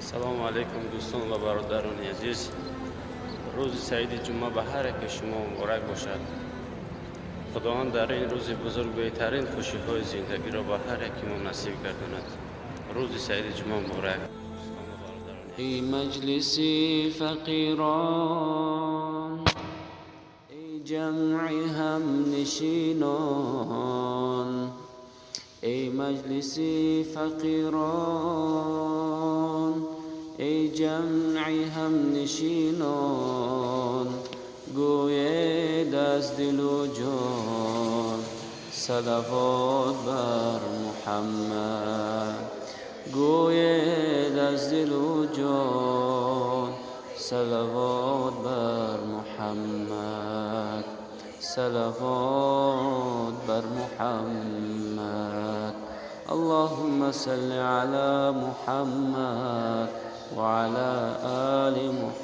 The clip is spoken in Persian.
سلام علیکم دوستان و برادران عزیز. روز سعید جمعه به هر یک شما مبارک باشد. خداوند در این روز بزرگ بهترین خوشی های زندگی را به هر یک ما نصیب گرداند. روز سعید جمعه مبارک. ای مجلسی فقیران، ای جمعی هم نشینان، ای مجلسی فقیران، ای جمعی هم نشینان، گوید از دل و جان صلوات بر محمد. گوید از دل و جان صلوات بر محمد، صلوات بر محمد. اللهم صل على محمد وعلى آل محمد